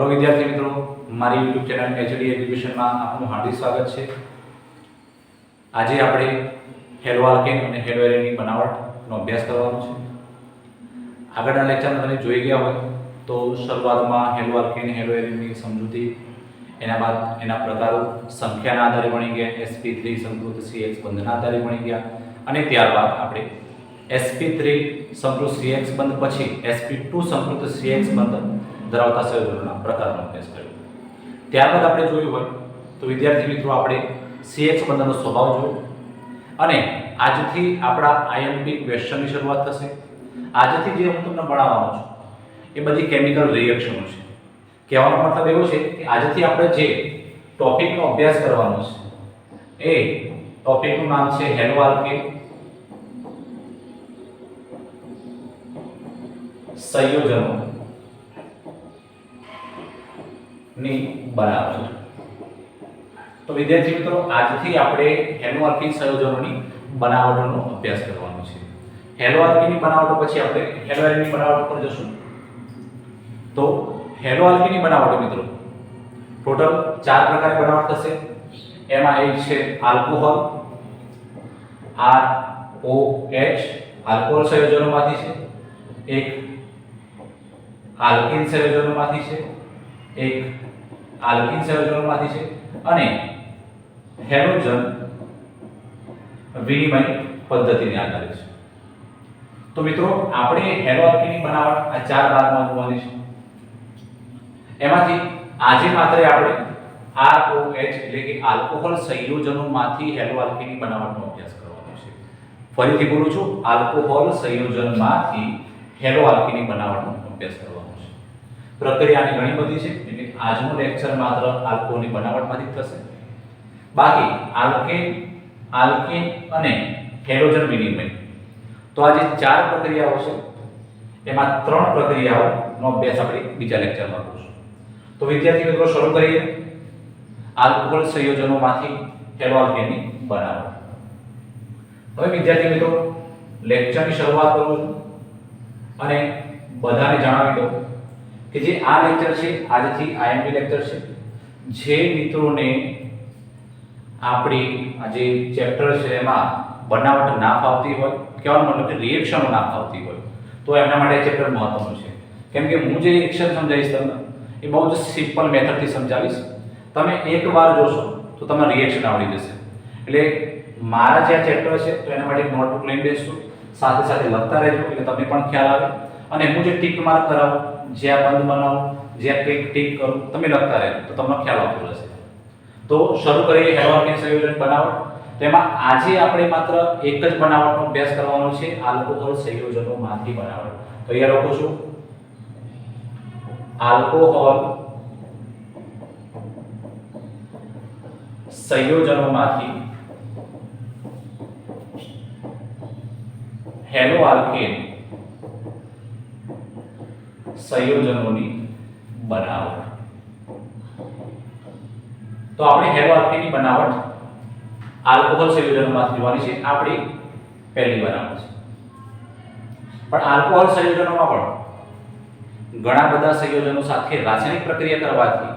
Hello विद्यार्थी मित्रों, मारी यूट्यूब चैनल एचडी एजुकेशन में आपનું હાર્દિક સ્વાગત છે। આજે આપણે હેલો આલ્કેન અને હેલો એરેનની બનાવટનો અભ્યાસ કરવાનો છે। આગળના લેક્ચરમાં તમે જોઈ ગયા હોય તો શરૂઆતમાં હેલો આલ્કેન હેલો એરેનની સમજૂતી, એના બાદ એના પ્રકારો સંખ્યાના આધારે ભણી ગયા, sp3 સંકૃત CX બંધના આધારે ભણી ગયા અને ત્યારબાદ આપણે sp3 સંકૃત CX બંધ પછી sp2 સંકૃત CX બંધ ધરાવતા સંયોજનોના પ્રકારનો અભ્યાસ કર્યો। ત્યારબાદ આપણે જોયું હોય તો વિદ્યાર્થી મિત્રો આપણે CX બંધનો સ્વભાવ જોયો અને આજથી આપણા IMP ક્વેશ્ચનની શરૂઆત થશે। આજથી જે હું તમને ભણાવવાનો છું એ બધી કેમિકલ રિએક્શનો છે। કહેવાનો મતલબ એવો છે કે આજથી આપણે જે ટોપિકનો અભ્યાસ કરવાનો છે એ ટોપિકનું નામ છે હેલો આલ્કેન સંયોજનો ની બનાવટ। તો વિદ્યાર્થી મિત્રો આજથી આપણે હેલો આલ્કેન સંયોજનોની બનાવટનો અભ્યાસ કરવાનો છે। હેલો આલ્કેનની બનાવટો પછી આપણે હેલો એરેનની બનાવટ પર જશું। તો હેલો આલ્કેનની બનાવટો મિત્રો ટોટલ 4 પ્રકારની બનાવટ થશે। એમાં એક છે આલ્કોહોલ ROH આલ્કોહોલ સંયોજનોમાંથી છે, એક આલ્કીન સંયોજનોમાંથી છે, એક આલ્કીન સંયોજનોમાંથી છે અને હેલોજન વિનિમય પદ્ધતિને આધારે છે। તો મિત્રો આપણે હેલો આલ્કેનની બનાવટ આ 4 ભાગમાં જોવાની છે। એમાંથી આજે માત્ર આપણે ROH એટલે કે આલ્કોહોલ સંયોજનોમાંથી હેલો આલ્કેનની બનાવટનો અભ્યાસ કરવાનો છે। ફરીથી બોલું છું, આલ્કોહોલ સંયોજનમાંથી હેલો આલ્કેનની બનાવટનો અભ્યાસ કરવાનો છે। પ્રક્રિયાની ઘણી બધી છે એટલે આજનો લેક્ચર માત્ર આલ્કોહોલની બનાવટમાંથી થશે। બાકી આલ્કેન અને હેલોજન વિનિમય તો આ જે 4 પ્રક્રિયાઓ છે એમાં 3 પ્રક્રિયાઓનો અભ્યાસ આપણે બીજા લેક્ચરમાં કરીશું। તો વિદ્યાર્થી મિત્રો શરૂ કરીએ આલ્કોહોલ સંયોજનોમાંથી હેલો આલ્કેનની બનાવટ। હવે વિદ્યાર્થી મિત્રો લેક્ચરની શરૂઆત કરું છું અને બધાને જણાવી દઉં કે જે આ લેક્ચર છે આજથી IMP લેક્ચર છે। જે મિત્રોને આપણી આ જે ચેપ્ટર છે એમાં બનાવટ ના ફાવતી હોય, કહેવાનો મતલબ કે રિએક્શનો ના ફાવતી હોય તો એમના માટે ચેપ્ટર મહત્વનું છે। કેમ કે હું જે રિએક્શન સમજાવીશ તમને એ બહુ જ સિમ્પલ મેથડથી સમજાવીશ। તમે એકવાર જોશો તો તમને રિએક્શન આવડી જશે। એટલે મારા જે આ ચેપ્ટર છે તો એના માટે નોટબુક લઈને બેસજો, સાથે સાથે લખતા રહેજો એટલે તમને પણ ખ્યાલ આવે। અને હું જે ટીક માર્ક કરાવું, જે આ બંધ બનાવું, જે ટીક કરું, તમે લખતા રહેજો તો તમને ખ્યાલ આવતો રહેશે। તો શરૂ કરીએ હેલો આલ્કેન સંયોજન બનાવટ। તેમાં આજે આપણે માત્ર એક જ બનાવટનો અભ્યાસ કરવાનો છે, આલ્કોહોલ સંયોજનોમાંથી બનાવટ। તો અહીંયા લખું છું આલ્કોહોલ સંયોજનોમાંથી હેલો આલ્કેન સંયોજનોની બનાવટ। તો આપણે હેલો આલ્કેનની બનાવટ આલ્કોહોલ સંયોજનોમાંથી જોવાની છે, આપણી પહેલી બનાવટ છે। પણ આલ્કોહોલ સંયોજનોમાં પણ ઘણા બધા સંયોજનો સાથે રાસાયણિક પ્રક્રિયા કરવાથી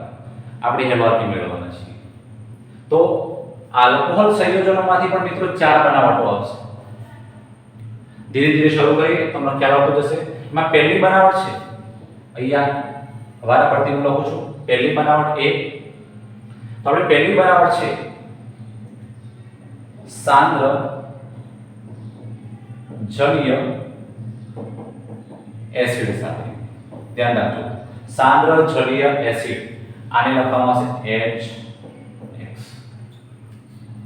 આપણે હેલો આલ્કેન મેળવવાના છીએ। તો આલ્કોહોલ સંયોજનોમાંથી પણ મિત્રો 4 બનાવટો આવશે। ધીરે ધીરે શરૂ કરીએ, તમને ખ્યાલ આવતો જશે। એમાં પહેલી બનાવટ છે, અહીંયા વારા પરથી હું લખું છું પહેલી બનાવટ A। તો આપણે પહેલી બનાવટ છે સાંદ્ર જલીય એસિડ સાથે। ધ્યાન રાખજો, સાંદ્ર જલીય એસિડ, આને લખવામાં આવશે HX,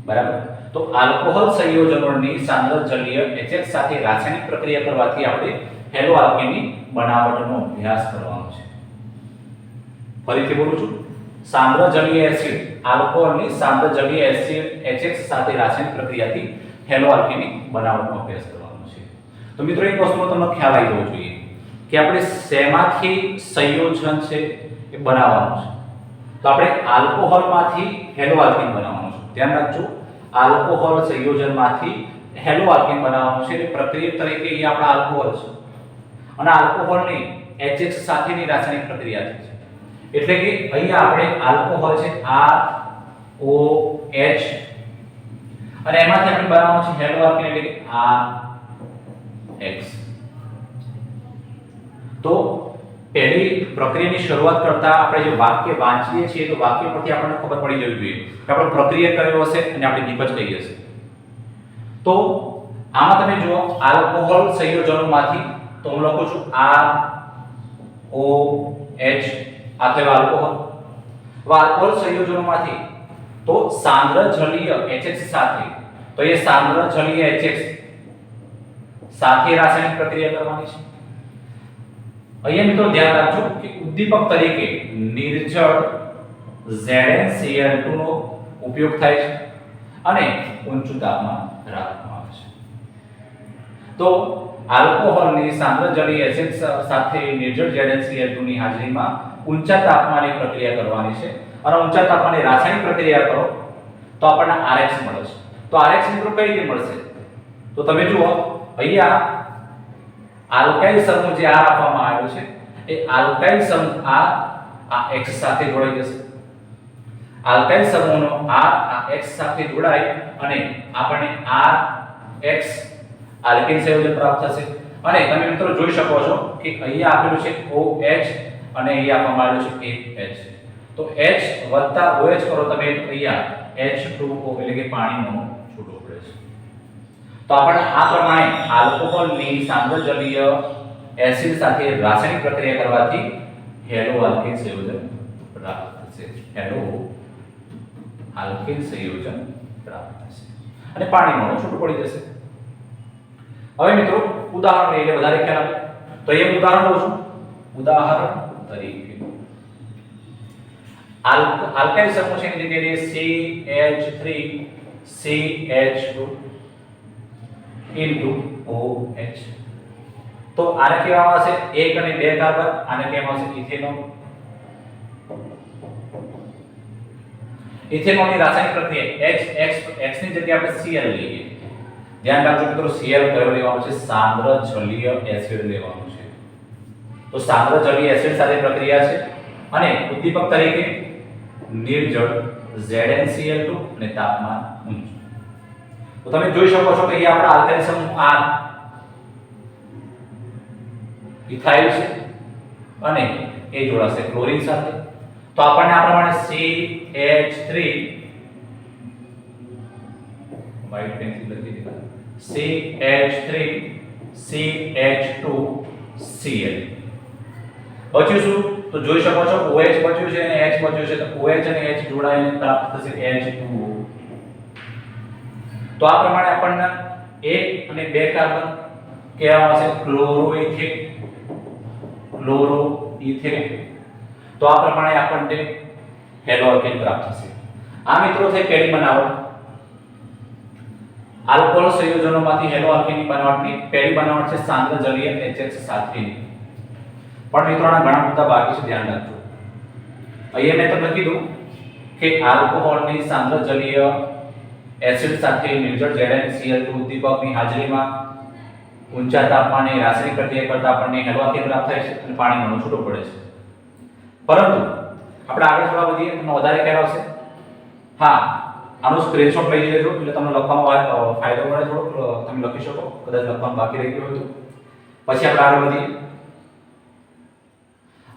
બરાબર। તો આલ્કોહોલ સંયોજનોની સાંદ્ર જલીય HX સાથે રાસાયણિક પ્રક્રિયા કરવાથી આપણે હેલો આલ્કેનની બનાવટનો અભ્યાસ કરવાનો છે। ફરીથી બોલું છું, સાંદ્ર જલીય એસિડ, આલ્કોહોલની સાંદ્ર જલીય એસિડ HX સાથે રાસાયણિક પ્રક્રિયાથી હેલો આલ્કેનની બનાવટનો અભ્યાસ કરવાનો છે। તો મિત્રો એક વસ્તુનો તમને ખ્યાલ આવી જવો જોઈએ કે આપણે શેમાંથી સંયોજન છે એ બનાવવાનું છે। તો આપણે આલ્કોહોલમાંથી હેલો આલ્કેન બનાવવાનું છે। ધ્યાન રાખજો, આલ્કોહોલ સંયોજનમાંથી હેલો આલ્કેન બનાવવાનું છે। એટલે પ્રક્રિયા તરીકે એ આપણા આલ્કોહોલ છે અને આલ્કોહોલની HX સાથેની રાસાયણિક પ્રક્રિયા છે એટલે કે અહીંયા આપણે આલ્કોહોલ છે R O H અને એમાંથી આપણે બનાવવાનું છે હેલો આલ્કેન એટલે કે RX. તો પહેલી પ્રક્રિયાની શરૂઆત કરતા આપણે જે વાક્ય વાંચીએ છીએ તો વાક્ય પરથી આપણને ખબર પડી જવી જોઈએ કે આપણે પ્રક્રિયા કયો હશે અને આપણી નિપજ કઈ હશે. તો આમાં તમે જુઓ આલ્કોહોલ સંયોજનોમાંથી તો હું લખું છું ROH આ થયો આલ્કોહોલ. આલ્કોહોલ સંયોજનોમાંથી તો સાંદ્ર જલીય HX સાથે તો એ સાંદ્ર જલીય HX સાથે રાસાયણિક પ્રક્રિયા કરવાની છે. અહીંયા મિત્રો ધ્યાન રાખજો કે ઉદ્દીપક તરીકે નિર્જળ ZnCl2 નો ઉપયોગ થાય છે અને ઊંચું તાપમાન રાખવામાં આવે છે. તો આલ્કોહોલની સાંદ્ર જલીય HX સાથે નિર્જળ ZnCl2 ની હાજરીમાં ઊંચા તાપમાને પ્રક્રિયા કરવાની છે અને ઊંચા તાપમાને રાસાયણિક પ્રક્રિયા કરો તો આપણને RX મળે છે. તો RX મિત્રો કઈ રીતે મળશે? તો તમે જુઓ અહીંયા આલ્કાઇલ સમૂહ જે R આપવામાં આવ્યો છે એ આલ્કાઇલ સમૂહ R આ X સાથે જોડાઈ જશે. આલ્કાઇલ સમૂહનો R આ X સાથે જોડાય અને આપણને RX આલ્કેન સંયોજન પ્રાપ્ત થશે. અને તમે મિત્રો જોઈ શકો છો કે અહીંયા આપેલું છે OH અને અહીંયા આપવામાં આવ્યું છે H. તો H વત્તા OH કરો તમે અહીંયા H2O એટલે કે પાણીનો છૂટો પડે છે. તો આપણે આ પ્રમાણે આલ્કોહોલની સાંદ્ર જલીય એસિડ સાથે રાસાયણિક પ્રક્રિયા કરવાથી હેલો આલ્કેન સંયોજન પ્રાપ્ત થશે. હેલો આલ્કેન સંયોજન પ્રાપ્ત થશે અને પાણીનો છૂટો પડી જશે. હવે મિત્રો ઉદાહરણ લઈને વધારે ખ્યાલ આવે તો એક ઉદાહરણ લઉં છું. ઉદાહરણ તરીકે આલ્કાઇલ સમૂહ છે એની જગ્યાએ CH3CH2 OH. તો આને કહેવામાં આવશે 1 અને 2 કાર્બન. આને કહેવામાં આવશે ઇથેનોલ. ઇથેનોલની રાસાયણિક પ્રક્રિયા X ની જગ્યાએ આપણે Cl લઈએ. ધ્યાન રાખજો મિત્રો Cl કયો લેવાનો છે? સાંદ્ર જલીય એસિડ લેવાનું છે. તો સાંદ્ર જલીય એસિડ સાથે પ્રક્રિયા છે અને ઉદ્દીપક તરીકે નિર્જળ ZnCl2 અને તાપમાન ઊંચું. તો તમે જોઈ શકો છો કે અહીં આપણા આલ્કાઇલ સમૂહ R ઇથાઇલ છે અને એ જોડાશે ક્લોરીન સાથે. તો આપણને આ પ્રમાણે CH3 વ્હાઇટ પેન્સિલ લખી દીધા CH3CH2Cl બચ્યું શું? તો જોઈ શકો છો OH બચ્યું છે અને H બચ્યું છે. તો OH અને H જોડાઈને પ્રાપ્ત થશે H2O. તો આ પ્રમાણે આપણને 1 અને 2 કાર્બન કહેવામાં આવશે ક્લોરોઇથેન. તો આ પ્રમાણે આપણને હેલો આલ્કેન પ્રાપ્ત થશે. આ મિત્રો થઈ પહેલી બનાવટ. આલ્કોહોલ સંયોજનોમાંથી હેલો આલ્કેનની બનાવટની પહેલી બનાવટ છે સાંદ્ર જલીય HX સાથેની. પણ મિત્રોના ઘણા મુદ્દા બાકી છે, ધ્યાન રાખજો. અહીંયા મેં તમને કીધું કે આલ્કોહોલની સાંદ્ર જલીય એસિડ સાથે નિર્જળ ZnCl2 ઉદ્દીપકની હાજરીમાં ઊંચા તાપમાને રાસાયણિક પ્રક્રિયા કરતા આપણને હેલો આલ્કેન પ્રાપ્ત થાય છે અને પાણીનો છૂટો પડે છે. પરંતુ આપણે આગળ થોડા વધીએ તમને વધારે ખ્યાલ આવશે. હા, આનો સ્ક્રીનશોટ લઈ લેજો એટલે તમને લખવામાં ફાયદો મળે. થોડો તમે લખી શકો, કદાચ લખવાનું બાકી રહી ગયું હોય તો. પછી આપણે આગળ વધીએ.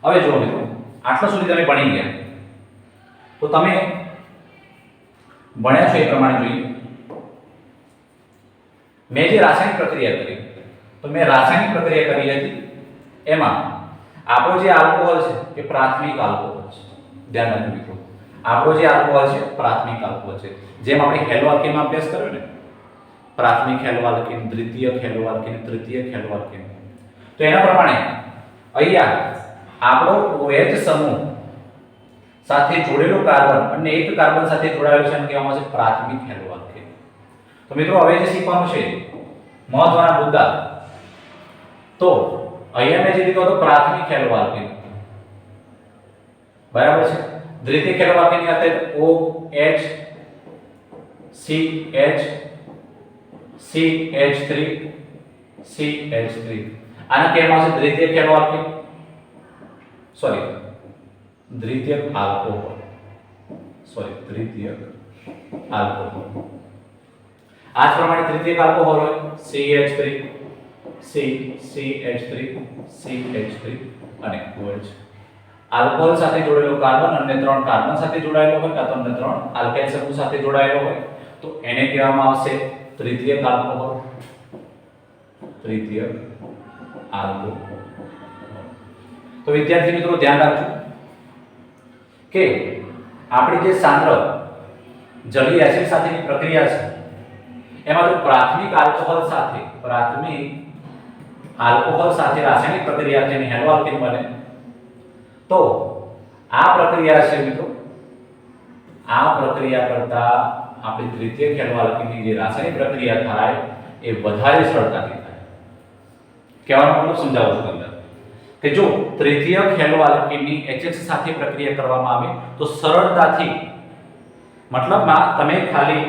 હવે જુઓ મિત્રો, આટલા સુધી તમે ભણી ગયા તો તમે ભણ્યા છો એ પ્રમાણે જોઈએ. મેં જે રાસાયણિક પ્રક્રિયા કરી તો મેં રાસાયણિક પ્રક્રિયા કરી હતી એમાં આપણો જે આલ્કોહોલ છે એ પ્રાથમિક આલ્કોહોલ છે. ધ્યાન રાખજો મિત્રો, આપણો જે આલ્કોહોલ છે પ્રાથમિક આલ્કોહોલ છે. જેમ આપણે હેલો આલ્કેનમાં અભ્યાસ કર્યો ને, પ્રાથમિક હેલો આલ્કેન, દ્વિતીયક હેલો આલ્કેન, તૃતીયક હેલો આલ્કેન, તો એના પ્રમાણે અહીંયા આપણો OH સમૂહ સાથે જોડેલો કાર્બન અને એક કાર્બન સાથે જોડાયેલો છે એને કહેવામાં આવે છે પ્રાથમિક હેલો આલ્કેન. તો મિત્રો હવે જે શીખવાનું છે મહત્વના મુદ્દા, તો અહીંયા મેં જે લીધો હતો પ્રાથમિક હેલો આલ્કેન, બરાબર છે. દ્વિતીયક હેલો આલ્કેન ની સાથે OH CH3 આને કહેવામાં આવે છે દ્વિતીયક હેલો આલ્કેન. સોરી, દ્વિતીયક આલ્કોહોલ આ જ પ્રમાણે તૃતીયક આલ્કોહોલ હોય CH3 CH3 અને OH આલ્કોહોલ સાથે જોડેલો કાર્બન અને 3 કાર્બન સાથે જોડાયેલો હોય કાં તો 3 આલ્કાઇલ સમૂહ સાથે જોડાયેલો હોય તો એને કહેવામાં આવશે તૃતીયક આલ્કોહોલ તો વિદ્યાર્થી મિત્રો ધ્યાન રાખજો કે આપણી જે સાંદ્ર જલીય એસિડ સાથેની પ્રક્રિયા છે એમાં જો પ્રાથમિક આલ્કોહોલ સાથે રાસાયણિક પ્રક્રિયા જેની હેલો આલ્કેન બને તો આ પ્રક્રિયા છે મિત્રો આ પ્રક્રિયા કરતા આપણી તૃતીયક હેલો આલ્કેનની જે રાસાયણિક પ્રક્રિયા થાય એ વધારે સરળતાથી થાય કહેવાનો મતલબ સમજાવું છું તમને કે જો તૃતીયક હેલો આલ્કેનની HX સાથે પ્રક્રિયા કરવામાં આવે તો સરળતાથી મતલબમાં તમે ખાલી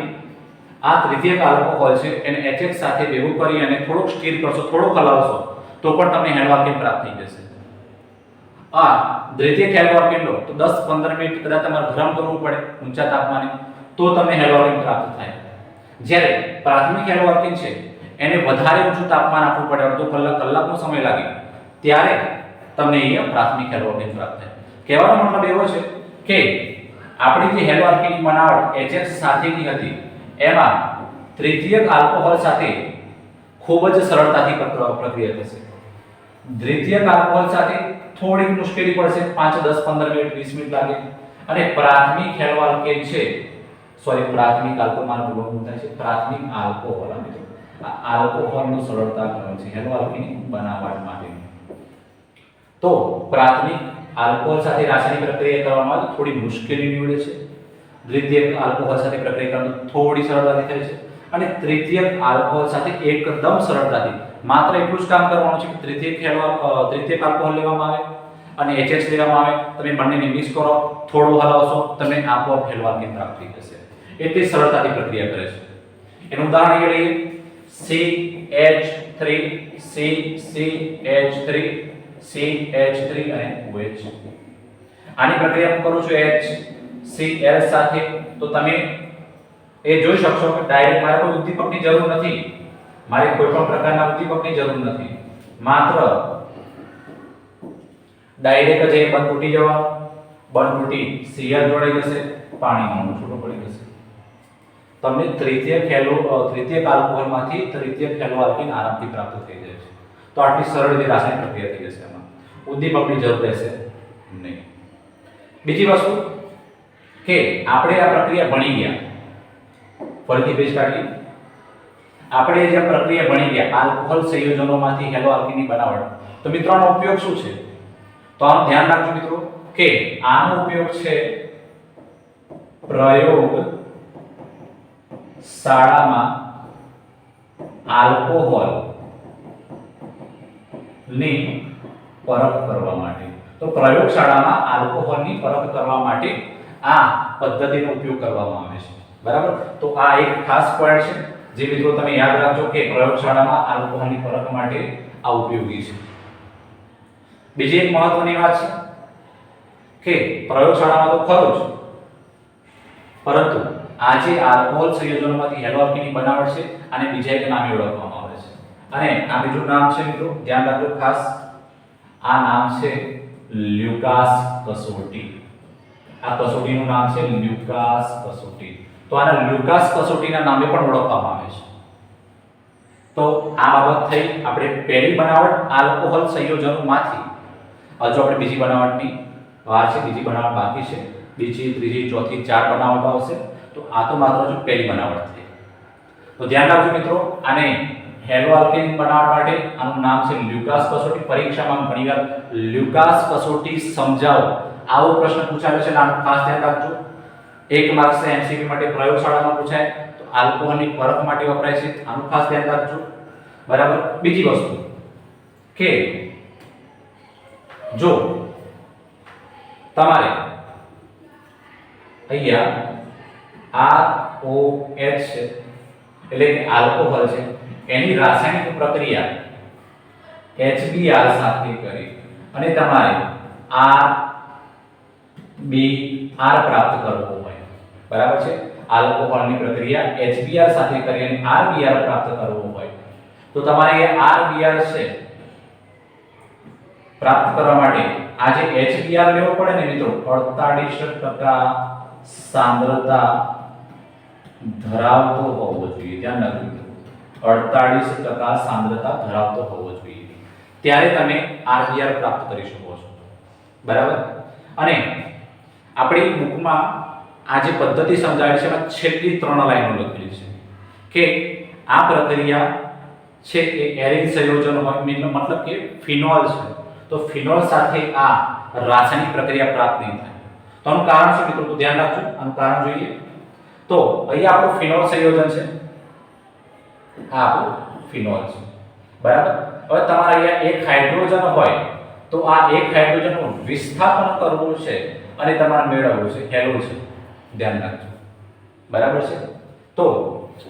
આ તૃતીયક આલ્કોહોલ છે એને HX સાથે ભેગું કરી અને થોડુંક સ્ટીર કરશો થોડુંક હલાવશો તો પણ તમને હેલો આલ્કેન પ્રાપ્ત થઈ જશે આ દ્વિતીયક હેલો આલ્કેન લો તો 10-15 મિનિટ કદાચ તમારે ગરમ કરવું પડે ઊંચા તાપમાને તો તમને હેલો આલ્કેન પ્રાપ્ત થાય જ્યારે પ્રાથમિક હેલો આલ્કેન છે એને વધારે ઊંચું તાપમાન આપવું પડે અડધો કલાકનો સમય લાગે ત્યારે તમને અહીંયા પ્રાથમિક હેલો આલ્કેન પ્રાપ્ત થાય કહેવાનો મતલબ એવો છે કે આપણી જે હેલો આલ્કેનની બનાવટ HX સાથેની હતી એમાં તૃતીયક આલ્કોહોલ સાથે ખૂબ જ સરળતાથી પ્રક્રિયા થશે દ્વિતીયક આલ્કોહોલ સાથે થોડીક મુશ્કેલી પડશે 5 10 15 મિનિટ 20 મિનિટ લાગે અને પ્રાથમિક હેલો આલ્કેન છે પ્રાથમિક આલ્કોહોલ માનું થાય છે પ્રાથમિક આલ્કોહોલ મિત્રો આ આલ્કોહોલનો સરળતા ક્રમ છે હેલો આલ્કેનની બનાવટ માટે તો પ્રાથમિક આલ્કોહોલ સાથે રાસાયણિક પ્રક્રિયા કરવામાં આવે થોડી મુશ્કેલી નીવડે છે દ્વિતીયક આલ્કોહોલ સાથે પ્રક્રિયા કરવામાં થોડી સરળતાથી થાય છે અને તૃતીયક આલ્કોહોલ સાથે એકદમ સરળતાથી માત્ર એટલું જ કામ કરવાનું છે કે તૃતીયક આલ્કોહોલ લેવામાં આવે અને HH લેવામાં આવે તમે બંનેને મિક્સ કરો થોડું હલાવશો તમને આપોઆપ હેલો આલ્કેન પ્રાપ્ત થઈ જશે એટલી સરળતાથી પ્રક્રિયા કરે છે એનું ઉદાહરણ લઈએ CH3 CH3 અને OH આની પ્રક્રિયા હું કરું છું HCl સાથે તો તમે એ જોઈ શકશો કે ડાયરેક્ટ મારે કોઈ ઉદ્દીપકની જરૂર નથી મારે કોઈ પણ પ્રકારના ઉદ્દીપકની જરૂર નથી માત્ર ડાયરેક્ટ જ એ બંધ તૂટી જવા બંધ તૂટી Cl જોડાઈ જશે પાણીમાં છૂટો પડી જશે તમને તૃતીયક આલ્કોહોલમાંથી તૃતીયક હેલો આલ્કેન આરામથી પ્રાપ્ત થઈ જાય છે તો આટલી સરળ રીતે રાસાયણિક પ્રક્રિયા થઈ જશે એમાં ઉદ્દીપકની જરૂર રહેશે નહીં બીજી વસ્તુ કે આપણે આ પ્રક્રિયા ભણી ગયા ફરીથી પેજ કાઢીએ આપણે જે પ્રક્રિયા ભણી ગયા આલ્કોહોલ સંયોજનોમાંથી હેલો આલ્કેનની બનાવટ તો મિત્રો આનો ઉપયોગ શું છે તો આનું ધ્યાન રાખજો મિત્રો કે આનો ઉપયોગ છે પ્રયોગ શાળામાં આલ્કોહોલ ની પરખ કરવા માટે તો પ્રયોગશાળામાં આલ્કોહોલની પરખ કરવા માટે આ પદ્ધતિનો ઉપયોગ કરવામાં આવે છે બરાબર તો આ એક ખાસ પોઈન્ટ છે જે મિત્રો તમે યાદ રાખજો કે પ્રયોગશાળામાં આલ્કોહોલની પરખ માટે આ ઉપયોગી છે બીજી એક મહત્વની વાત છે કે પ્રયોગશાળામાં તો ખરું જ પરંતુ આજે આલ્કોહોલ સંયોજનોમાંથી હેલો આલ્કેનની બનાવટ છે અને બીજા એક નામે ઓળખવામાં આવે છે અને આ બીજું નામ છે મિત્રો ધ્યાન રાખજો ખાસ આ નામ છે લ્યુકાસ કસોટી આ કસોટીનું નામ છે લ્યુકાસ કસોટી તો આના લ્યુકાસ કસોટીના નામે પણ ઓળખવામાં આવે છે તો આ બાબત થઈ આપણે પહેલી બનાવટ આલ્કોહોલ સંયોજનોમાંથી હજુ આપણે બીજી બનાવટની વાર છે બીજી બનાવટ બાકી છે બીજી ત્રીજી ચોથી 4 બનાવટો આવશે તો આ તો માત્ર જો પહેલી બનાવટ થઈ તો ધ્યાન રાખજો મિત્રો આને હેલો આલ્કેન બનાવટ માટે આનું નામ છે લ્યુકાસ કસોટી પરીક્ષામાં ઘણીવાર લ્યુકાસ કસોટી સમજાવો આવો પ્રશ્ન પૂછાયો છે આનું ખાસ ધ્યાન રાખજો 1 માર્ક્સ MCQ માટે પ્રયોગશાળામાં પૂછાય તો આલ્કોહોલની પરખ માટે વપરાય છે આનું ખાસ ધ્યાન રાખજો બરાબર બીજી વસ્તુ કે જો તમારે અહીંયા ROH છે એટલે કે આલ્કોહોલ છે એની રાસાયણિક પ્રક્રિયા HBr સાથે કરી અને તમારે HBr પ્રાપ્ત કરવો હોય, બરાબર છે, આલ્કોહોલની પ્રક્રિયા HBr સાથે કરી અને RBr પ્રાપ્ત કરવો હોય તો તમારે RBr છે પ્રાપ્ત કરવા માટે આ જે HBr લેવો પડે ને મિત્રો 48% સાંદ્રતા ધરાવતો હોવો જોઈએ, ધ્યાન રાખજો 48% સાંદ્રતા ધરાવતો હોવો જોઈએ, ત્યારે તમે RBr પ્રાપ્ત કરી શકો છો, બરાબર। અને આપણી બુકમાં આ જે પદ્ધતિ સમજાવી છે એમાં છેલ્લી 3 લાઈનો લખેલી છે કે આ પ્રક્રિયા છે એ એરિન સંયોજન હોય, મતલબ કે ફિનોલ છે તો ફિનોલ સાથે આ રાસાયણિક પ્રક્રિયા પ્રાપ્ત નહીં થાય, તો આનું કારણ શું મિત્રો? તો ધ્યાન રાખજો, આનું કારણ જોઈએ તો અહીંયા આપણું ફિનોલ સંયોજન છે, આ આપણું ફિનોલ છે, બરાબર। હવે તમારે અહીંયા એક હાઇડ્રોજન હોય તો આ એક હાઇડ્રોજનનું વિસ્થાપન કરવું છે અને તમારે મેળવવું છે હેલો છે, ધ્યાન રાખજો, બરાબર છે। તો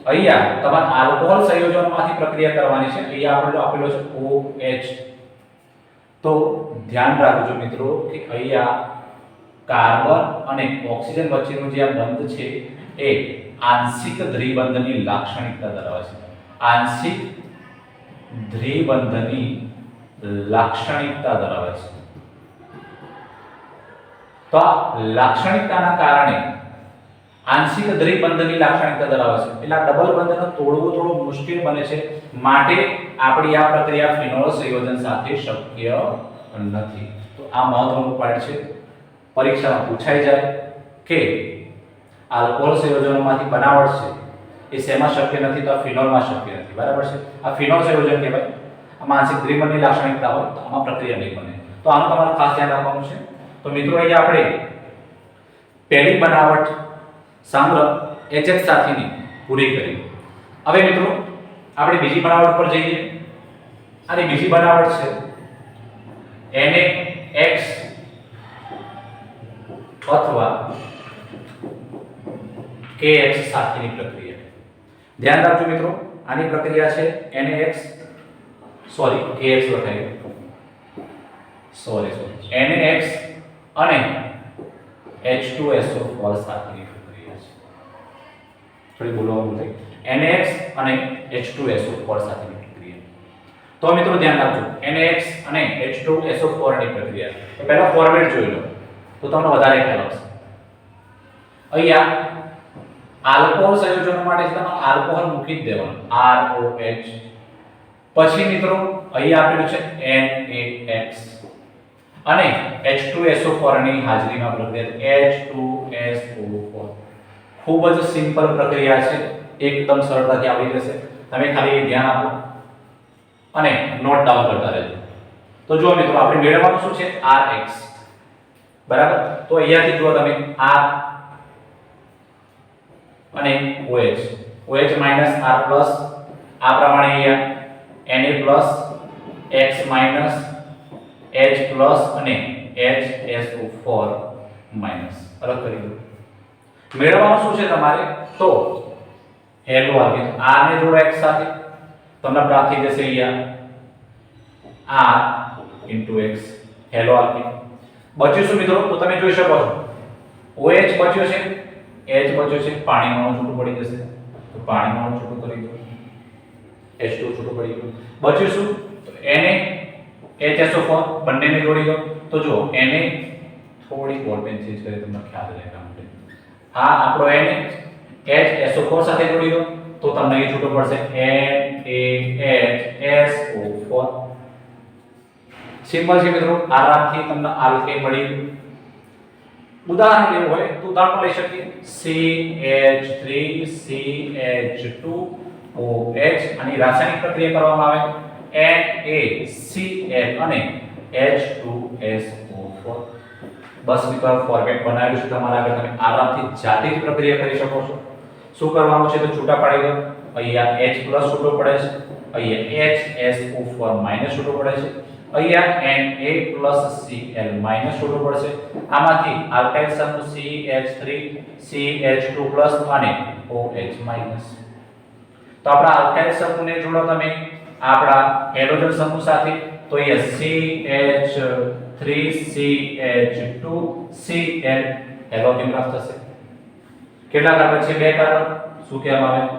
અહીંયા તમારે આલ્કોહોલ સંયોજનોમાંથી પ્રક્રિયા કરવાની છે, અહીંયા આપણે આપેલો છે OH, તો ધ્યાન રાખજો મિત્રો કે અહીંયા કાર્બન અને ઓક્સિજન વચ્ચેનું જે આ બંધ છે એ આંશિક દ્વિબંધની લાક્ષણિકતા ધરાવે છે, આંશિક દ્વિબંધની લાક્ષણિકતા ધરાવે છે। તો આ લાક્ષણિકતાના કારણે આંશિક દ્વિબંધની લાક્ષણિકતા ધરાવે છે એટલે આ ડબલ બંધને તોડવું થોડું મુશ્કેલ બને છે, માટે આપણી આ પ્રક્રિયા ફિનોલ સંયોજન સાથે શક્ય નથી। તો આ મહત્વનું પાઠ છે, પરીક્ષામાં પૂછાઈ જાય કે આલ્કોહોલ સંયોજનોમાંથી બનાવટ છે એ શેમાં શક્ય નથી? તો ફિનોલમાં શક્ય નથી, બરાબર છે। આ ફિનોલ સંયોજન કહેવાય, આમાં આંશિક દ્વિબંધની લાક્ષણિકતા હોય તો આમાં પ્રક્રિયા નહીં બને, તો આનું તમારે ખાસ ધ્યાન રાખવાનું છે। તો મિત્રો અહીંયા આપણે પહેલી બનાવટ સાંદ્ર HH સાથેની પૂરી કરી। હવે મિત્રો આપણે બીજી બનાવટ પર જઈએ, અને બીજી બનાવટ છે NaX અથવા KX સાથેની પ્રક્રિયા, ધ્યાન રાખજો મિત્રો, આની પ્રક્રિયા છે NaX સોરી KX લખાયું, NaX અને H2SO4 સાથેની પ્રક્રિયા છે, થોડી બોલવાનું થઈ, NaX અને H2SO4 સાથેની પ્રક્રિયા। તો મિત્રો ધ્યાન રાખજો, NaX અને H2SO4 ની પ્રક્રિયા, તો પહેલા ફોર્મેટ જોઈ લો તો તમને વધારે ખ્યાલ આવશે। અહીંયા આલ્કોહોલ સંયોજનો માટે તમે આલ્કોહોલ મૂકી જ દેવાનું, ROH, પછી મિત્રો અહીંયા આપેલું છે NaX અને H2SO4 ની હાજરીમાં પ્રક્રિયા H2SO4, ખૂબ જ સિમ્પલ પ્રક્રિયા છે, એકદમ સરળતાથી આવડી જશે, તમે ખાલી ધ્યાન આપો અને નોટ ડાઉન કરતા રહેજો। તો જો મિત્રો આપણે મેળવવાનું શું છે? RX, બરાબર। તો અહીંયાથી જો તમે R અને OH માઈનસ R પ્લસ, આ પ્રમાણે અહીંયા Na plus X minus H plus અને HSO4 માઈનસ અલગ કરી દો। મેળવવાનું શું છે તમારે? તો હેલો આલ્કેન, R ને જોડો X સાથે, તમને પ્રાપ્ત થઈ જશે અહીંયા R X હેલો આલ્કેન। બચ્યું શું મિત્રો? તો તમે જોઈ શકો છો OH બચ્યો છે, H બચ્યો છે, પાણીનું છૂટું પડી જશે તો પાણીનું છૂટું કરી દો, H2 છૂટું પડી ગયું, બચ્યું શું? તો Na HSO4 બંનેને જોડી દો, તો જો Na થોડી બોલપેન ચેન્જ કરી તમને ખ્યાલ રહે એટલા માટે, આ આપણો Na HSO4 સાથે જોડી દો તો તમને એ છૂટું પડશે NaHSO4, સિમ્પલ છે મિત્રો, આરામથી તમને આલ્કેન મળી ગયું। ઉદાહરણ લેવું હોય તો ઉદાહરણ લઈ શકીએ CH3CH2OH, આની રાસાયણિક પ્રક્રિયા કરવામાં આવે NaCl અને H2SO4। બસ મિત્રો ફોર્મેટ બનાવ્યું છે તમારા આગળ, તમે આરામથી જાતે જ પ્રક્રિયા કરી શકો છો। શું કરવાનું છે તો છૂટા પાડી દો, અહીંયા H પ્લસ છૂટો પડે છે, અહીંયા HSO4 માઈનસ છૂટો પડે છે, અહીંયા Na Cl માઈનસ છૂટો પડશે, આમાંથી આલ્કાઇલ સમૂહ CH3 CH2 પ્લસ અને OH માઈનસ। તો આપણા આલ્કાઇલ સમૂહને જોડો તમે આપણા હેલોજન સમૂહ સાથે, તો અહીંયા CH3 3CH2Cl હેલોજન પ્રાપ્ત થશે. કેટલા કાર્બન છે? 2 કાર્બન. શું કહેવામાં આવે?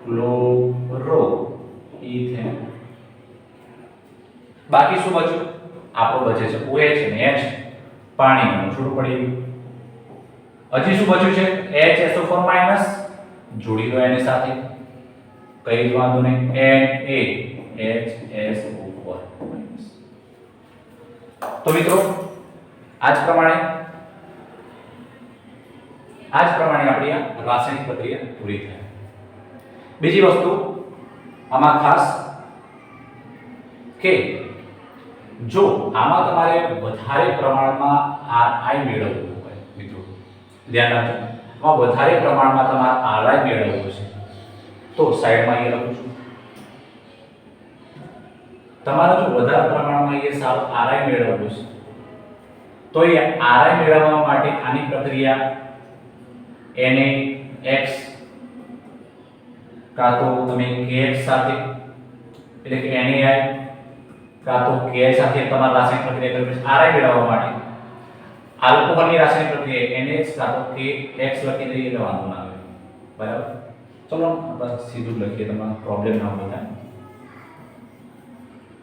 Chloro ethane. બાકી શું બચ્યું? આપણો બચે છે OH અને H, પાણીનું છૂટું પડી ગયું. હજી શું બચ્યું છે? HSO4- જોડી દો એની સાથે, કઈ જ વાંધો નહીં, NaHSO4-. તો મિત્રો આ જ પ્રમાણે આપણી આ રાસાયણિક પ્રક્રિયા પૂરી થાય. બીજી વસ્તુ આમાં ખાસ કે જો આમાં તમારે વધારે પ્રમાણમાં RI મેળવવું હોય, મિત્રો ધ્યાન રાખજો, આમાં વધારે પ્રમાણમાં તમારે RI મેળવવું છે તો સાઈડમાં અહીંયા લખું છું. તમારે જો વધારે પ્રમાણમાં અહીંયા સારું RI મેળવવું છે તો એ RI મેળવવા માટે આની પ્રક્રિયા NaX કાં તો તમે KX સાથે એટલે કે NaI કાં તો KI સાથે તમારે રાસાયણિક પ્રક્રિયા કરવી છે. RI મેળવવા માટે આલ્કોહોલની રાસાયણિક પ્રક્રિયા NaX કાં તો KX લખી દઈએ એટલે વાંધો ના આવે. બરાબર? ચલો આપણે સીધું લખીએ, તમારો પ્રોબ્લેમ ના હોય,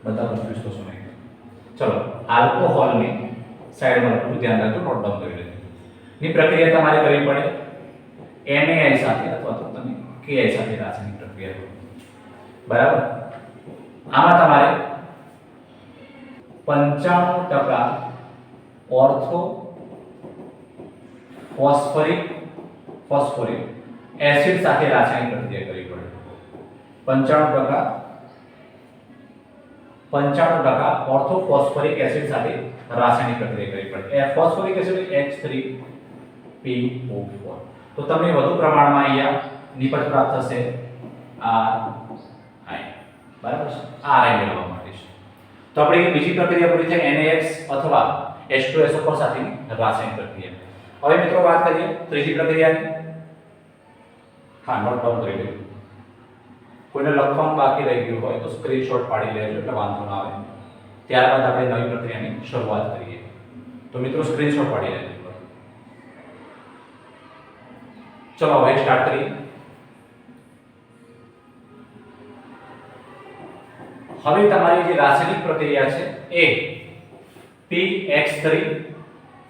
બધા કન્ફ્યુઝ થશો નહીં. ચલો આલ્કોહોલની સાઈડમાં લખું, ધ્યાન રાખજો, નોટ ડાઉન કરી લેજો. ની પ્રક્રિયા તમારે કરવી પડે NaI સાથે અથવા તો તમે KI સાથે રાસાયણિક પ્રક્રિયા કરો. બરાબર? આમાં તમારે 95% ઓર્થો ફોસ્ફોરિક એસિડ સાથે રાસાયણિક પ્રક્રિયા કરવી પડે. 95% ઓર્થો ફોસ્ફોરિક એસિડ સાથે રાસાયણિક પ્રક્રિયા કરવી પડે. એ ફોસ્ફોરિક એસિડ H3PO4. તો તમને વધુ પ્રમાણમાં અહીંયા નિપજ પ્રાપ્ત થશે RI. બરાબર છે? RI મેળવવા માટે છે. તો આપણે બીજી પ્રક્રિયા પૂરી થઈ, NaX અથવા H2SO4 સાથેની રાસાયણિક પ્રક્રિયા. હવે મિત્રો વાત કરીએ ત્રીજી પ્રક્રિયાની. હા, નોટ ડાઉન કરી લેજો. કોઈને લખવાનું બાકી રહી ગયું હોય તો સ્ક્રીનશોટ પાડી લેજો એટલે વાંધો ના આવે. ત્યારબાદ આપણે નવી પ્રક્રિયાની શરૂઆત કરીએ. તો મિત્રો સ્ક્રીનશોટ પાડી લેજો. ચલો હવે સ્ટાર્ટ કરીએ. હવે તમારી જે રાસાયણિક પ્રક્રિયા છે એ PX3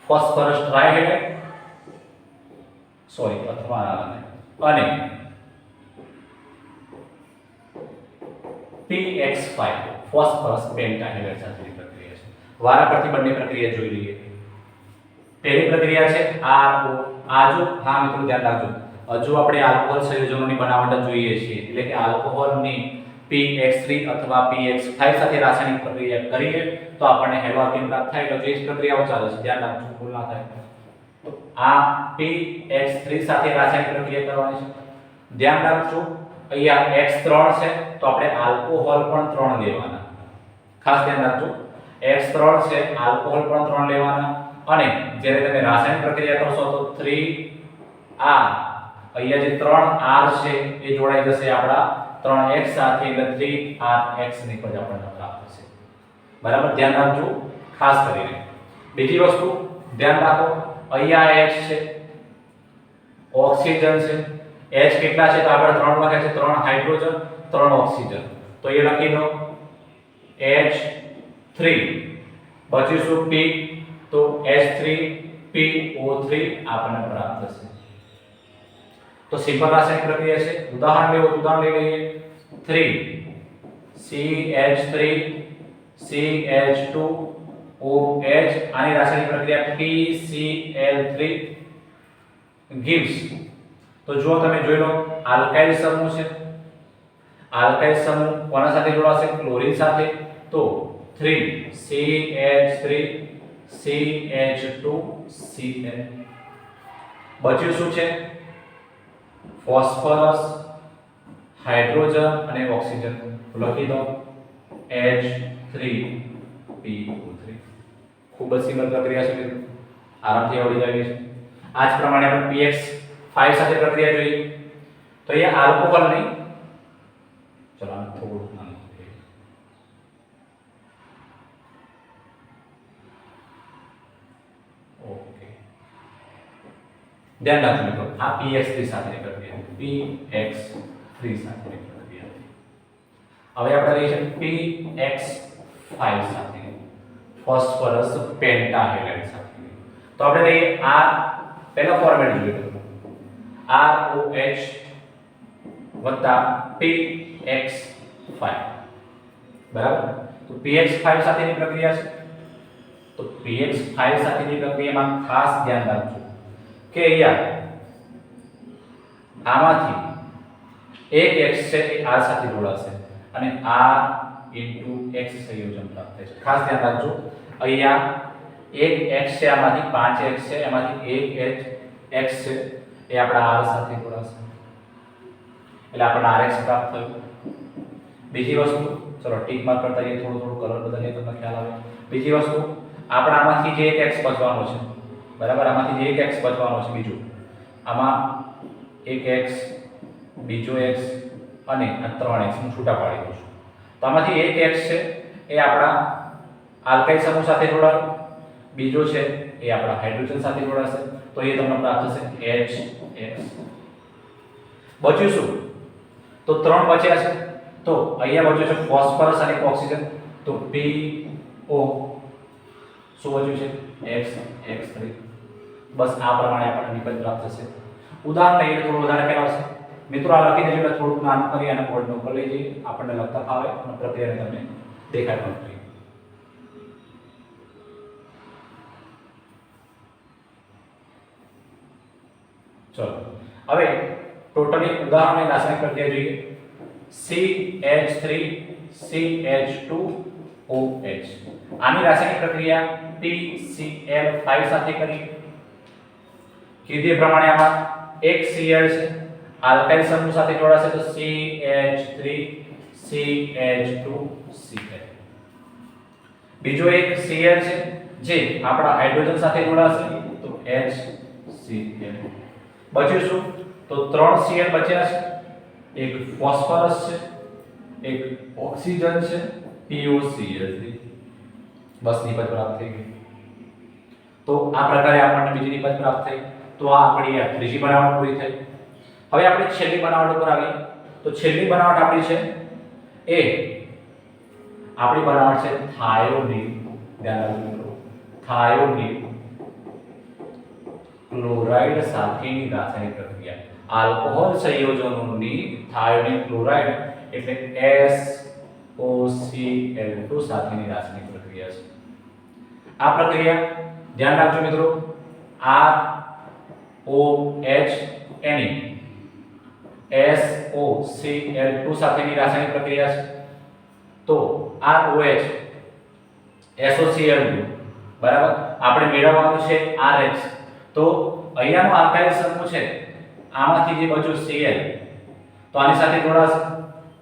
ફોસ્ફરસ ટ્રાઇહાઇડ્રેટ અને PX5 ફોસ્ફરસ પેન્ટાહાઇડ્રેટ સાથેની પ્રક્રિયા છે. વારાફરતી બંને પ્રક્રિયા જોઈ લઈએ. પહેલી પ્રક્રિયા છે RO. હા મિત્રો ધ્યાન રાખજો, હજુ આપણે આલ્કોહોલ સંયોજનોની બનાવટ જોઈએ છીએ, એટલે કે આલ્કોહોલની PX3 અથવા PX5 સાથે રાસાયણિક પ્રક્રિયા કરીએ તો આપણને હેલોઆલ્કીન પ્રાપ્ત થાય. એટલે જે પ્રક્રિયાઓ ચાલે છે ધ્યાન રાખજો, ભૂલ ના થાય. તો આ PX3 સાથે રાસાયણિક પ્રક્રિયા કરવાની છે. ધ્યાન રાખજો અહીંયા X3 છે તો આપણે આલ્કોહોલ પણ 3 લેવાના. ખાસ ધ્યાન રાખજો, X3 છે, આલ્કોહોલ પણ 3 લેવાના. અને જ્યારે તમે રાસાયણિક પ્રક્રિયા કરશો તો 3R, અહીંયા જે 3R છે એ જોડાઈ જશે આપણા 3X સાથે, એટલે 3RX નિપજ આપણને પ્રાપ્ત થશે. બરાબર? ધ્યાન રાખજો ખાસ કરીને. બીજી વસ્તુ ધ્યાન રાખો, અહીંયા H છે, ઓક્સિજન છે. H કેટલા છે તો આગળ 3 લખ્યા છે, 3 હાઇડ્રોજન 3 ઓક્સિજન. તો એ લખી દો H3. પછી શું? P, તો H3PO3 આપણને પ્રાપ્ત થશે. તો સિમ્પલ રાસાયણિક પ્રક્રિયા છે. ઉદાહરણ લઈ લઈએ. 3CH3CH2OH, આની રાસાયણિક પ્રક્રિયા PCl3 gives. તો જો તમે જોઈ લો, આલ્કાઇલ સમૂહ છે. આલ્કાઇલ સમૂહ કોના સાથે જોડાશે? ક્લોરીન સાથે. તો 3CH3CH2Cl. બચ્યું શું છે? ફોસ્ફરસ, હાઇડ્રોજન અને ઓક્સિજન. લખી દો H3PO3. ખૂબ જ સિમ્પલ પ્રક્રિયા છે મિત્રો, આરામથી આવડી જાય છે. આ જ પ્રમાણે આપણે PX5 સાથે પ્રક્રિયા જોઈએ તો અહીંયા આલ્કોહોલ નહીં, ચલો આને થોડું નાનું ધ્યાન રાખજો મિત્રો, આ px3 સાથેની પ્રક્રિયા, px3 સાથેની પ્રક્રિયા. હવે આપણે લઈએ છીએ px5 સાથે, ફોસ્ફરસ પેન્ટાહેલાઇડ સાથે. તો આપણે લઈએ આ પહેલા ફોર્મેટ જોઈએ, ROH વત્તા px5, બરાબર. તો px5 સાથેની પ્રક્રિયા છે. તો px5 સાથેની પ્રક્રિયામાં ખાસ ધ્યાન રાખજો કે અહીંયા આમાંથી એક x છે એ r સાથે જોડાશે અને r * x સંયોજન પ્રાપ્ત થાય છે. ખાસ ધ્યાન રાખજો, અહીંયા એક x છે, આમાંથી 5x છે, એમાંથી એક x છે એ આપણા r સાથે જોડાશે એટલે આપણને rx પ્રાપ્ત થયું. બીજી વસ્તુ, ચલો ટીક માર્ક કરતા જઈએ, થોડું કલર બદલીએ તમને ખ્યાલ આવે. બીજી વસ્તુ, આપણે આમાંથી જે એક x બચવાનો છે, બરાબર, આમાંથી જે એક x બચવાનો છે, બીજું આમાં એક x, બીજો x અને આ 3x હું છૂટા પાડી દઉં છું. તો આમાંથી એક x છે એ આપણા આલ્કાઇલ સમૂહ સાથે જોડાશે, બીજો છે એ આપણા હાઇડ્રોજન સાથે જોડાશે, તો એ તમને પ્રાપ્ત થશે HX. બચ્યું શું? તો 3 બચ્યા છે. તો અહીંયા બચ્યો છે ફોસ્ફરસ અને ઓક્સિજન, તો PO શું બચ્યું છે? X3. બસ આ પ્રમાણે આપણને નિબંધ પ્રાપ્ત થશે. ઉદાહરણ લઈએ થોડું વધારે કરાવશે મિત્રો. આ લખી દેજો એટલે થોડું નાનું કરી અને બોર્ડ ઉપર લઈ જઈએ, આપણને લખતા ફાવે અને પ્રક્રિયાને તમને દેખાય પણ જોઈએ. ચલો હવે ટોટલી ઉદાહરણની રાસાયણિક પ્રક્રિયા જોઈએ. CH3CH2OH, આની રાસાયણિક પ્રક્રિયા PCl5 સાથે કરી. કીધે પ્રમાણે આમાં એક Cl છે, આલ્કાઇલ સમૂહ સાથે જોડાશે તો CH3CH2Cl. બીજો એક Cl છે જે આપણા હાઇડ્રોજન સાથે જોડાશે તો HCl. બચ્યું શું? તો 3 Cl બચ્યા છે, એક ફોસ્ફરસ છે, એક ઓક્સિજન છે, POCl3. બસ નિબંધ પ્રાપ્ત થઈ ગઈ. તો આ પ્રકારે આપણને બીજી નિબંધ પ્રાપ્ત થઈ. તો આ આપણી ત્રીજી બનાવટ પૂરી થઈ. હવે આપણે છેલ્લી બનાવટ ઉપર આવીએ. તો છેલ્લી બનાવટ આપણી છે એ આપણી બનાવટ છે થાયોનિલ. ધ્યાન રાખજો મિત્રો, થાયોનિલ ક્લોરાઇડ સાથેની રાસાયણિક પ્રક્રિયા. આલ્કોહોલ સંયોજનોની થાયોનિલ ક્લોરાઇડ એટલે SOCl2 સાથેની રાસાયણિક પ્રક્રિયા છે. આ પ્રક્રિયા ધ્યાન રાખજો મિત્રો, ROH ની SOCl2 સાથેની રાસાયણિક પ્રક્રિયા છે. તો ROH SOCl2 બરાબર, આપણે મેળવવાનું છે RH. તો અહીંયાનો આલ્કાઇલ સમૂહ છે, આમાંથી જે બચ્યો Cl તો આની સાથે જોડાશે.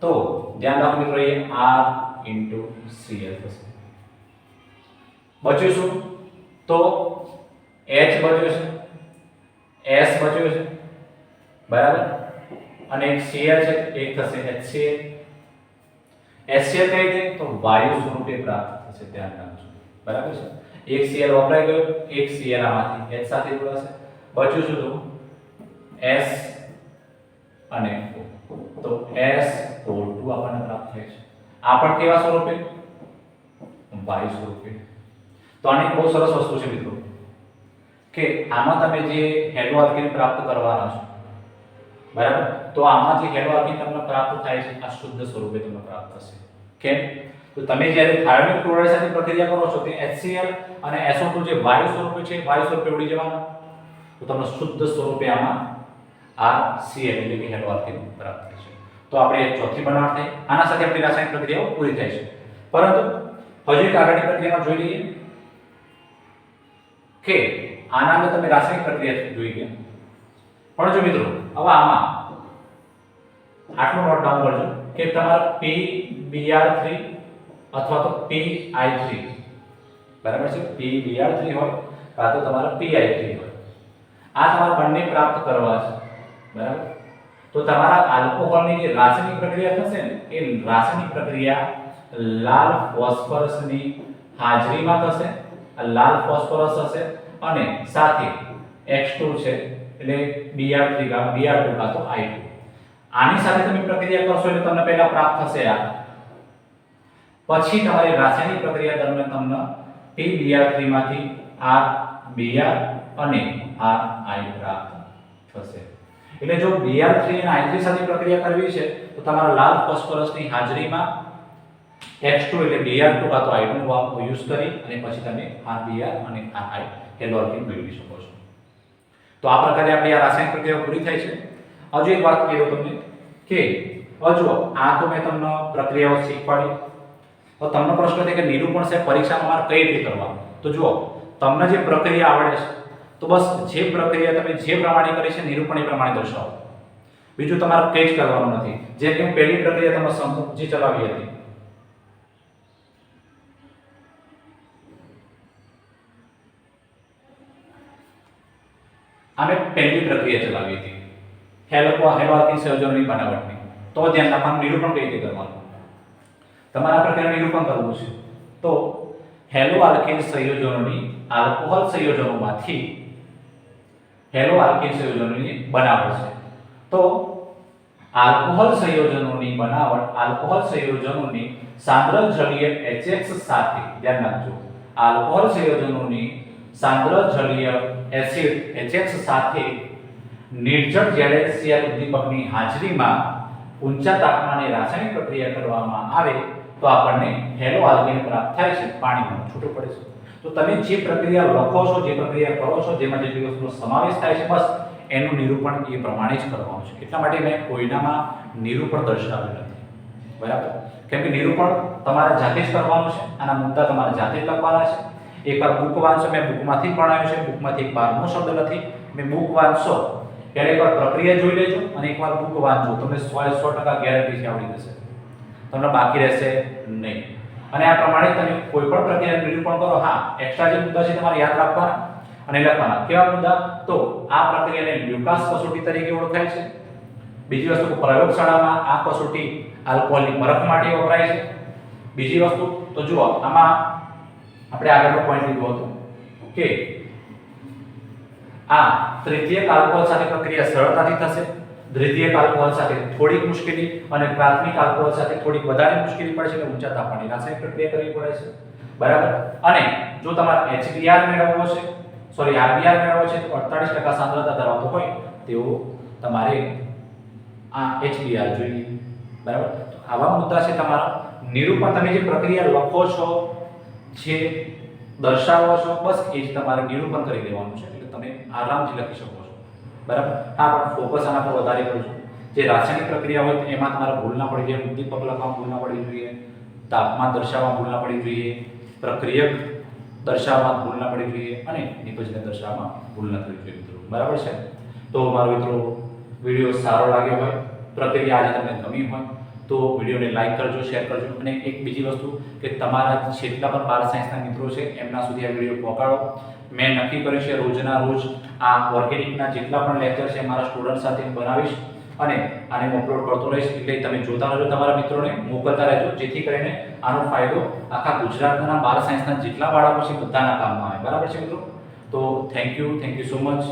તો ધ્યાન રાખો મિત્રો, એ R * Cl થશે. બચ્યું શું? તો H બચ્યો છે, S બચ્યો છે, બરાબર, અને એક Cl છે, એક થશે HCl. HCl કઈ રીતે? તો વાયુ સ્વરૂપે પ્રાપ્ત થશે. ધ્યાન રાખજો, બરાબર છે. એક Cl વપરાઈ ગયો, એક Cl આમાંથી H સાથે જોડાશે. બચ્યું શું? તો S અને O. તો SO2 આપણને પ્રાપ્ત થાય છે. આ પણ કેવા સ્વરૂપે? વાયુ સ્વરૂપે. તો આની બહુ સરસ વસ્તુ છે મિત્રો કે આમાં તમે જે હેલો આલ્કેન પ્રાપ્ત કરવાના છો, બરાબર, તો આમાં જે હેલો આલ્કેન તમને પ્રાપ્ત થાય છે આ શુદ્ધ સ્વરૂપે તમને પ્રાપ્ત થશે. કેમ? તો તમે જ્યારે થાયોનિલ ક્લોરાઇડ સાથે પ્રક્રિયા કરો છો તે HCl અને SO2 જે વાયુ સ્વરૂપે છે, વાયુ સ્વરૂપે ઉડી જવાના, તો તમને શુદ્ધ સ્વરૂપે આમાં આ Cl એટલે કે હેલો આલ્કેન પ્રાપ્ત થાય છે. તો આપણે ચોથી બનાવટ થઈ. આના સાથે આપણી રાસાયણિક પ્રક્રિયાઓ પૂરી થાય છે. પરંતુ હજુ એક આગળની પ્રક્રિયામાં જોઈ લઈએ કે આના અંદર તમે રાસાયણિક પ્રક્રિયા જોઈ ગયા. પણ જો મિત્રો હવે આમાં આટલું નોટ ડાઉન કરજો કે તમારા PBr3 અથવા તો PI3, બરાબર છે, PBr3 હોય કાં તો તમારા PI3 હોય. આ તમારે બંને પ્રાપ્ત કરવા છે, બરાબર. તો તમારા આલ્કોહોલની જે રાસાયણિક પ્રક્રિયા થશે ને એ રાસાયણિક પ્રક્રિયા લાલ ફોસ્ફરસની હાજરીમાં થશે. આ લાલ ફોસ્ફરસ હશે અને સાથે H2 છે એટલે Br3 કા Br2 કા તો I2. આની સાથે તમે પ્રક્રિયા કરશો એટલે તમને પહેલા પ્રાપ્ત થશે આ, પછી તમારી રાસાયણિક પ્રક્રિયા દરમિયાન તમને PBr3 માંથી RBr અને RI પ્રાપ્ત થશે. એટલે જો Br3 અને I3 સાથે પ્રક્રિયા કરવી છે તો તમારા લાલ ફોસ્ફરસની હાજરીમાં H2 એટલે Br2 કા તો I2 નો યુઝ કરી અને પછી તમે RBr અને RI હેલો આલ્કેન મેળવી શકો છો. તો આ પ્રકારે આપણી આ રાસાયણિક પ્રક્રિયા પૂરી થાય છે. હજુ એક વાત કહી દઉં તમને કે હજુ આ તો મેં તમને પ્રક્રિયાઓ શીખવાડી. તો તમને પ્રશ્ન થાય કે નિરૂપણ છે પરીક્ષામાં મારે કઈ રીતે કરવાનું? તો જુઓ, તમને જે પ્રક્રિયા આવડે છે તો બસ જે પ્રક્રિયા તમે જે પ્રમાણે કરી છે નિરૂપણ એ પ્રમાણે દર્શાવો. બીજું તમારે કંઈ જ કરવાનું નથી. જે કે પહેલી પ્રક્રિયા તમે સમૂહજી ચલાવી હતી, આમે પહેલી પ્રક્રિયા ચલાવી હતી હેલો આલ્કેન સંયોજનોની બનાવટની. તો ધ્યાન રાખવાનું નિરૂપણ કઈ રીતે કરવાનું. તમારા પ્રક્રિયાનું નિરૂપણ કરવું છે તો હેલો આલ્કેન સંયોજનોની આલ્કોહોલ સંયોજનોમાંથી હેલો આલ્કેન સંયોજનોની બનાવટ છે. તો આલ્કોહોલ સંયોજનોની બનાવટ આલ્કોહોલ સંયોજનોની સાંદ્ર જલીય HX સાથે, ધ્યાન રાખજો, આલ્કોહોલ સંયોજનોની સાંદ્ર જલીય એસિડ HX સાથે નિર્જળ ZHCl ઉદ્દીપકની હાજરીમાં ઊંચા તાપમાને રાસાયણિક પ્રક્રિયા કરવામાં આવે તો આપણને હેલો આલ્કેન પ્રાપ્ત થાય છે, પાણીમાં છૂટું પડે છે. તો તમે જે પ્રક્રિયા લખો છો, જે પ્રક્રિયા કરો છો, જેમાં જે વસ્તુનો સમાવેશ થાય છે, બસ એનું નિરૂપણ એ પ્રમાણે જ કરવાનું છે. એટલા માટે મેં કોઈનામાં નિરૂપણ દર્શાવ્યું નથી, બરાબર? કેમ કે નિરૂપણ તમારે જાતે જ કરવાનું છે. આના મુદ્દા તમારે જાતે જ લખવાના છે. એકવાર બુક વાંચો, મેં બુકમાંથી જ ભણાવ્યું છે. બુકમાંથી એક બહારનો શબ્દ નથી. મેં બુક વાંચશો ત્યારે એકવાર પ્રક્રિયા જોઈ લેજો અને એકવાર બુક વાંચો, તમને 100% ગેરંટી આવડી જશે, તમને બાકી રહેશે નહીં. અને આ પ્રમાણે તમે કોઈ પણ પ્રક્રિયાનું નિરૂપણ કરો. હા, એક્સ્ટ્રા જે મુદ્દા છે તમારે યાદ રાખવાના અને લખવાના. કેવા મુદ્દા? તો આ પ્રક્રિયાને લ્યુકાસ કસોટી તરીકે ઓળખાય છે. બીજી વસ્તુ, પ્રયોગશાળામાં આ કસોટી આલ્કોહોલની પરખ માટે વપરાય છે. બીજી વસ્તુ તો જુઓ, આમાં આપણે આગળનો પોઈન્ટ લીધો હતો કે આ તૃતીયક આલ્કોહોલ સાથે પ્રક્રિયા સરળતાથી થશે, દ્વિતીયક આલ્કોહોલ સાથે થોડીક મુશ્કેલી અને પ્રાથમિક આલ્કોહોલ સાથે થોડીક વધારે મુશ્કેલી પડે છે એટલે ઊંચા તાપમાને રાસાયણિક પ્રક્રિયા કરવી પડે છે, બરાબર? અને જો તમારે HBr મેળવવો છે, સોરી RBr મેળવવો છે તો 48% સાંદ્રતા ધરાવતો હોય તેવો તમારે આ HBr જોઈએ, બરાબર? તો આવા મુદ્દા છે તમારા નિરૂપણ. તમે જે પ્રક્રિયા લખો છો, જે દર્શાવો છો, બસ એ જ તમારે નિરૂપણ કરી દેવાનું છે. તમે આરામથી લખી શકો છો, બરાબર? હા, પણ ફોકસ આના પર વધારે કરજો. જે રાસાયણિક પ્રક્રિયા હોય એમાં તમારે ભૂલ ના પડી જોઈએ. ઉદ્દીપક લખવામાં ભૂલ ના પડી જોઈએ, તાપમાન દર્શાવવામાં ભૂલ ના પડી જોઈએ, પ્રક્રિયક દર્શાવવામાં ભૂલ ના પડી જોઈએ અને નિપજને દર્શાવવામાં ભૂલ ના કરવી જોઈએ, મિત્રો, બરાબર છે? તો મારા મિત્રો, વિડીયો સારો લાગ્યો હોય, પ્રક્રિયા આજે તમને ગમી હોય તો વિડીયોને લાઈક કરજો, શેર કરજો. અને એક બીજી વસ્તુ કે તમારા જેટલા પણ બાર સાયન્સના મિત્રો છે એમના સુધી આ વિડીયો પહોંચાડો. મેં નક્કી કર્યું છે રોજના રોજ આ ઓર્ગેનિકના જેટલા પણ લેક્ચર છે મારા સ્ટુડન્ટ સાથે બનાવીશ અને આને અપલોડ કરતો રહીશ. એટલે તમે જોતા રહેજો, તમારા મિત્રોને મોકલતા રહેજો, જેથી કરીને આનો ફાયદો આખા ગુજરાતના બાર સાયન્સના જેટલા બાળકો છે બધાના કામમાં આવે, બરાબર છે મિત્રો? તો થેન્ક યુ સો મચ.